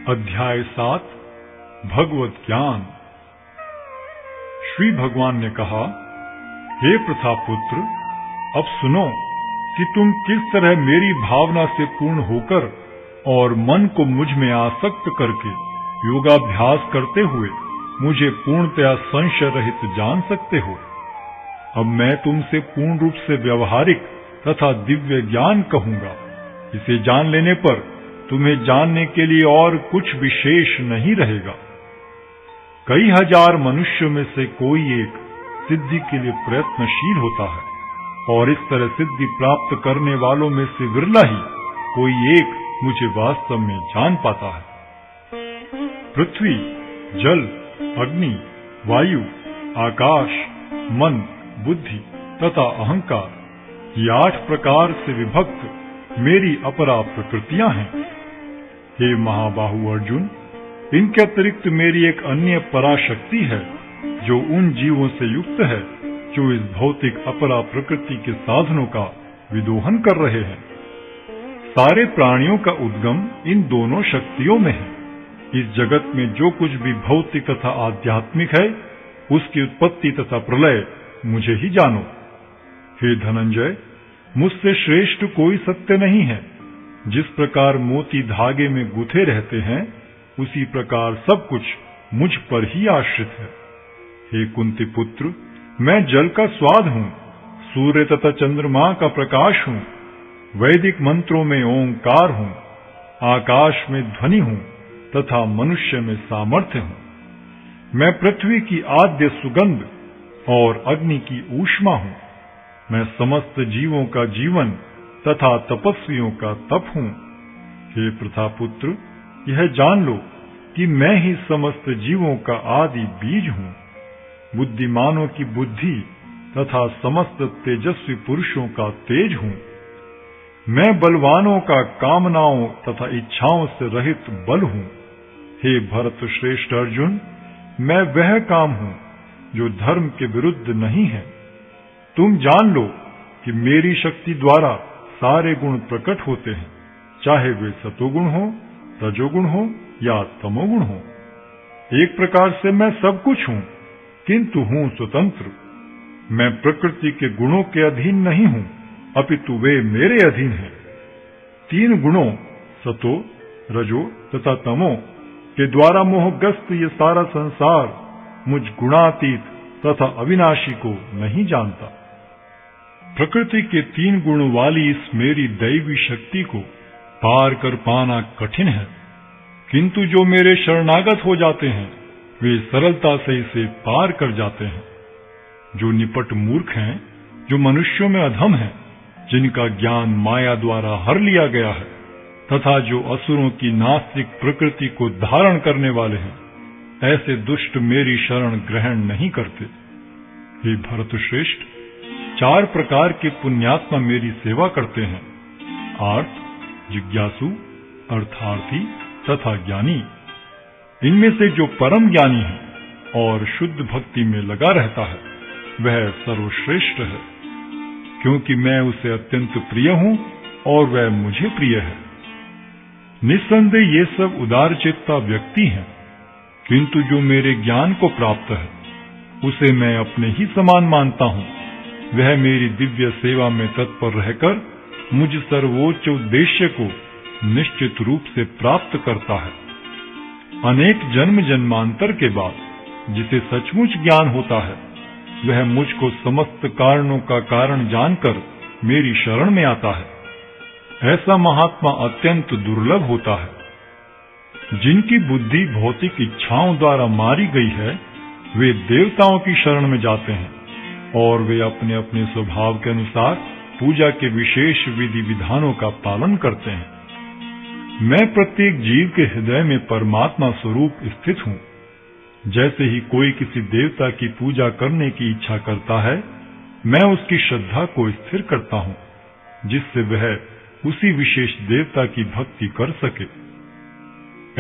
अध्याय 7 भगवत ज्ञान। श्री भगवान ने कहा, हे प्रथापुत्र, अब सुनो कि तुम किस तरह मेरी भावना से पूर्ण होकर और मन को मुझ में आसक्त करके योगाभ्यास करते हुए मुझे पूर्णतया संशय रहित जान सकते हो। अब मैं तुमसे पूर्ण रूप से व्यवहारिक तथा दिव्य ज्ञान कहूंगा। इसे जान लेने पर तुम्हें जानने के लिए और कुछ विशेष नहीं रहेगा। कई हजार मनुष्यों में से कोई एक सिद्धि के लिए प्रयत्नशील होता है और इस तरह सिद्धि प्राप्त करने वालों में से विरला ही कोई एक मुझे वास्तव में जान पाता है। पृथ्वी, जल, अग्नि, वायु, आकाश, मन, बुद्धि तथा अहंकार, ये 8 प्रकार से विभक्त मेरी अपरा प्रकृतियां हैं। हे महाबाहु अर्जुन, इनके अतिरिक्त मेरी एक अन्य पराशक्ति है जो उन जीवों से युक्त है जो इस भौतिक अपरा प्रकृति के साधनों का विदोहन कर रहे हैं। सारे प्राणियों का उद्गम इन दोनों शक्तियों में है। इस जगत में जो कुछ भी भौतिक तथा आध्यात्मिक है, उसकी उत्पत्ति तथा प्रलय मुझे ही जानो। हे धनंजय, मुझसे श्रेष्ठ कोई सत्य नहीं है। जिस प्रकार मोती धागे में गुथे रहते हैं, उसी प्रकार सब कुछ मुझ पर ही आश्रित है। हे कुंती पुत्र, मैं जल का स्वाद हूँ, सूर्य तथा चंद्रमा का प्रकाश हूँ, वैदिक मंत्रों में ओंकार हूँ, आकाश में ध्वनि हूँ तथा मनुष्य में सामर्थ्य हूँ। मैं पृथ्वी की आद्य सुगंध और अग्नि की ऊष्मा हूँ। मैं समस्त जीवों का जीवन तथा तपस्वियों का तप हूँ। हे प्रथापुत्र, यह जान लो कि मैं ही समस्त जीवों का आदि बीज हूँ। बुद्धिमानों की बुद्धि तथा समस्त तेजस्वी पुरुषों का तेज हूँ। मैं बलवानों का कामनाओं तथा इच्छाओं से रहित बल हूँ। हे भरत श्रेष्ठ अर्जुन, मैं वह काम हूँ जो धर्म के विरुद्ध नहीं है। तुम जान लो कि मेरी शक्ति द्वारा सारे गुण प्रकट होते हैं, चाहे वे सतोगुण हो, रजोगुण हो या तमोगुण हो। एक प्रकार से मैं सब कुछ हूँ, किंतु हूँ स्वतंत्र। मैं प्रकृति के गुणों के अधीन नहीं हूँ, अपितु वे मेरे अधीन हैं। 3 गुणों सतो, रजो तथा तमो के द्वारा मोहग्रस्त ये सारा संसार मुझ गुणातीत तथा अविनाशी को नहीं जानता। प्रकृति के 3 गुण वाली इस मेरी दैवी शक्ति को पार कर पाना कठिन है, किंतु जो मेरे शरणागत हो जाते हैं वे सरलता से इसे पार कर जाते हैं। जो निपट मूर्ख हैं, जो मनुष्यों में अधम हैं, जिनका ज्ञान माया द्वारा हर लिया गया है तथा जो असुरों की नास्तिक प्रकृति को धारण करने वाले हैं, ऐसे दुष्ट मेरी शरण ग्रहण नहीं करते। हे भरत श्रेष्ठ, 4 प्रकार के पुण्यात्मा मेरी सेवा करते हैं: आर्त, जिज्ञासु, अर्थार्थी तथा ज्ञानी। इनमें से जो परम ज्ञानी है और शुद्ध भक्ति में लगा रहता है, वह सर्वश्रेष्ठ है, क्योंकि मैं उसे अत्यंत प्रिय हूँ और वह मुझे प्रिय है। निस्संदेह ये सब उदारचित्ता व्यक्ति हैं, किंतु जो मेरे ज्ञान को प्राप्त है, उसे मैं अपने ही समान मानता हूँ। वह मेरी दिव्य सेवा में तत्पर रहकर मुझ सर्वोच्च उद्देश्य को निश्चित रूप से प्राप्त करता है। अनेक जन्म जन्मांतर के बाद जिसे सचमुच ज्ञान होता है, वह मुझको समस्त कारणों का कारण जानकर मेरी शरण में आता है। ऐसा महात्मा अत्यंत दुर्लभ होता है। जिनकी बुद्धि भौतिक इच्छाओं द्वारा मारी गई है, वे देवताओं की शरण में जाते हैं और वे अपने अपने स्वभाव के अनुसार पूजा के विशेष विधि विधानों का पालन करते हैं। मैं प्रत्येक जीव के हृदय में परमात्मा स्वरूप स्थित हूँ। जैसे ही कोई किसी देवता की पूजा करने की इच्छा करता है, मैं उसकी श्रद्धा को स्थिर करता हूँ, जिससे वह उसी विशेष देवता की भक्ति कर सके।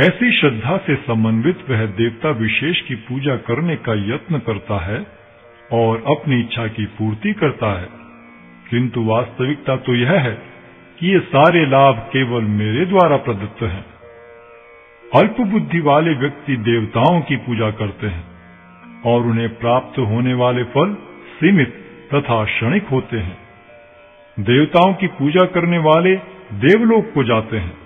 ऐसी श्रद्धा से समन्वित वह देवता विशेष की पूजा करने का यत्न करता है और अपनी इच्छा की पूर्ति करता है, किंतु वास्तविकता तो यह है कि ये सारे लाभ केवल मेरे द्वारा प्रदत्त हैं। अल्प बुद्धि वाले व्यक्ति देवताओं की पूजा करते हैं और उन्हें प्राप्त होने वाले फल सीमित तथा क्षणिक होते हैं। देवताओं की पूजा करने वाले देवलोक को जाते हैं,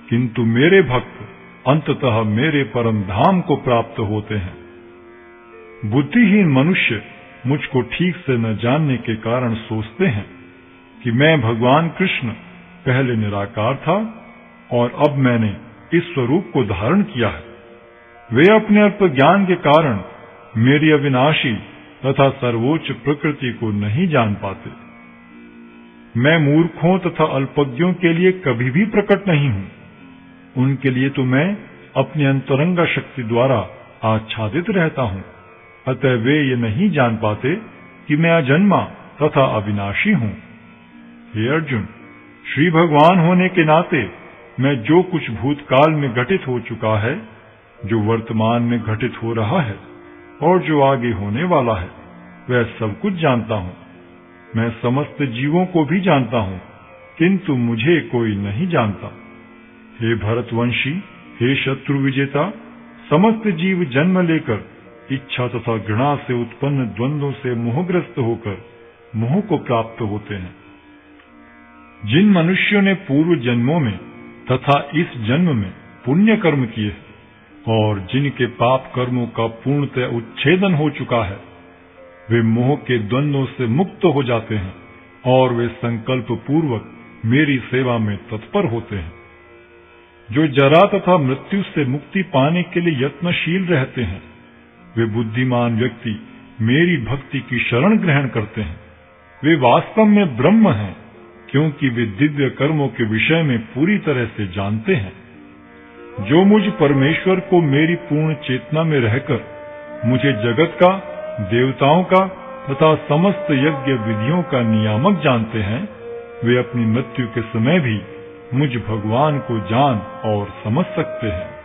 किंतु मेरे भक्त अंततः मेरे परम धाम को प्राप्त होते हैं। बुद्धिहीन मनुष्य मुझको ठीक से न जानने के कारण सोचते हैं कि मैं भगवान कृष्ण पहले निराकार था और अब मैंने इस स्वरूप को धारण किया है। वे अपने अल्प ज्ञान के कारण मेरी अविनाशी तथा सर्वोच्च प्रकृति को नहीं जान पाते। मैं मूर्खों तथा अल्पज्ञों के लिए कभी भी प्रकट नहीं हूं। उनके लिए तो मैं अपनी अंतरंगा शक्ति द्वारा आच्छादित रहता हूं। अतः वे ये नहीं जान पाते कि मैं अजन्मा तथा अविनाशी हूं। हे अर्जुन, श्री भगवान होने के नाते मैं जो कुछ भूतकाल में घटित हो चुका है, जो वर्तमान में घटित हो रहा है और जो आगे होने वाला है, वह सब कुछ जानता हूं। मैं समस्त जीवों को भी जानता हूं, किंतु मुझे कोई नहीं जानता। हे भरतवंशी, हे शत्रु विजेता, समस्त जीव जन्म लेकर इच्छा तथा घृणा से उत्पन्न द्वंद्वों से मोहग्रस्त होकर मोह को प्राप्त होते हैं। जिन मनुष्यों ने पूर्व जन्मों में तथा इस जन्म में पुण्य कर्म किए और जिनके पाप कर्मों का पूर्णतः उच्छेदन हो चुका है, वे मोह के द्वंद्वों से मुक्त हो जाते हैं और वे संकल्प पूर्वक मेरी सेवा में तत्पर होते हैं। जो जरा तथा मृत्यु से मुक्ति पाने के लिए यत्नशील रहते हैं, वे बुद्धिमान व्यक्ति मेरी भक्ति की शरण ग्रहण करते हैं। वे वास्तव में ब्रह्म हैं, क्योंकि वे दिव्य कर्मों के विषय में पूरी तरह से जानते हैं। जो मुझ परमेश्वर को मेरी पूर्ण चेतना में रहकर मुझे जगत का, देवताओं का तथा समस्त यज्ञ विधियों का नियामक जानते हैं, वे अपनी मृत्यु के समय भी मुझ भगवान को जान और समझ सकते हैं।